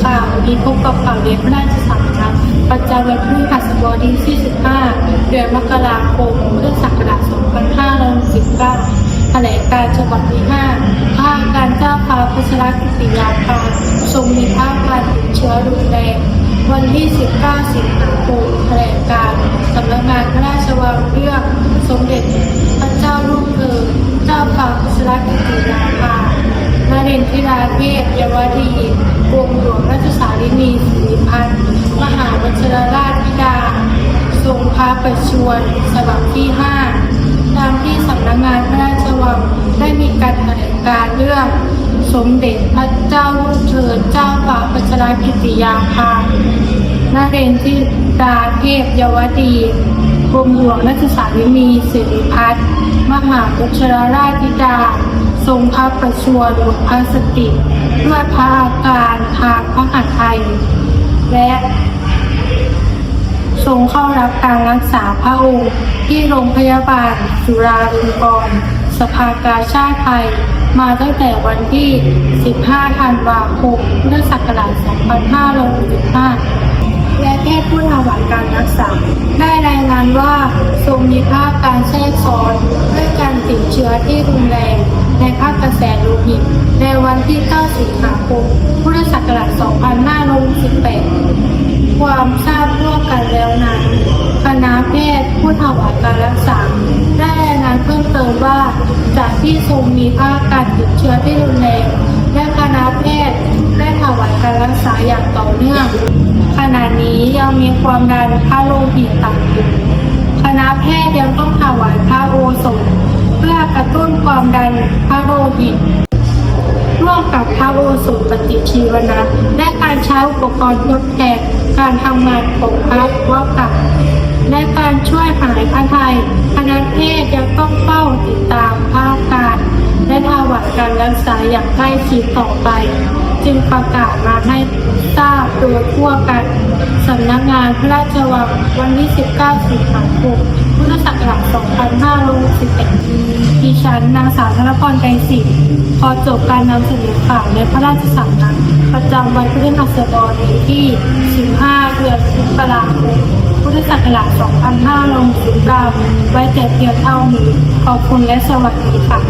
ค่ะวันนี้พบกับข่าวเด่นพระราชสำนักประจำวันพฤหัสบดีที่15เดือนมกราคมพุทธศักราช2519แถลงการฉบับที่5ข้าการเจ้าฟ้าพัชรกิติยาภาทรงมีภาพการติดเชื้อรุนแรงวันที่19สิงหาคมแถลงการสำนักงานพระราชวังเรื่องสมเด็จพระเจ้าลูกเธอเจ้าฟ้าพัชรกิติยาภานเรนทิราเทพยวดีกรมหลวงราชสารินีสิริพันธ์มหาวชิรราชธิดาทรงพระประชวรฉบับที่5ตามที่สำนักงานพระราชวังได้มีการแถลงการเรื่องสมเด็จพระเจ้าลูกเธอเจ้าฟ้าพัชรกิติยาภานเรนทิราเทพยวดีกรมหลวงราชสารินีสิริพันธ์มหาวชิรราชธิดาทรงพระประชวรบทพระสติด้วยพระอาการทางพระหัตถ์ไทยและทรงเข้ารับการรักษาพระองค์ที่โรงพยาบาลจุฬาลงกรณ์สภากาชาดไทยมาตั้งแต่วันที่ 15 ธันวาคม พุทธศักราช 2565 และแพทย์ผู้ถวายการรักษาได้รายงานว่าทรงมีภาพการแทรกซ้อนด้วยการติดเชื้อที่รุนแรงในภาคกระแสโลหิตในวันที่ 9 สิงหาคม พุทธศักราช 2518 ความทราบร่วมกันแล้วนั้นคณะแพทย์ผู้ถวายการรักษาได้รายงานเพิ่มเติมว่าจากที่ทรงมีภาพการติดเชื้อที่รุนแรงและคณะแพทย์ได้ถวายการรักษาอย่างต่อเนื่องขณะนี้ยังมีความดันพระโลหิตต่ำอยู่คณะแพทย์ยังต้องถวายพระโอสถเพื่อกระตุ้นความดันพระโลหิตร่วมกับพระโอสถปฏิชีวนะและการใช้อุปกรณ์ทดแทนการทำงานของพระวกะและการช่วยหายพระไทยคณะแพทย์ยังต้องเฝ้าติดตามภาพการและถวายการรักษาอย่างใกล้ชิดต่อไปจึงประกาศมาให้ทราบโดยทั่วกันสำนักงานพระราชวังวันที่ 19 สิงหาคม พุทธศักราช 2561 ดิฉันนางสาวธนพร ไกรศิษย์ขอจบการนำเสนอข่าวในพระราชสำนักประจำวันพฤหัสบดีที่ 15 เดือนมกราคม พุทธศักราช 2519 ไว้แต่เพียงเท่านี้ขอบคุณและสวัสดีค่ะ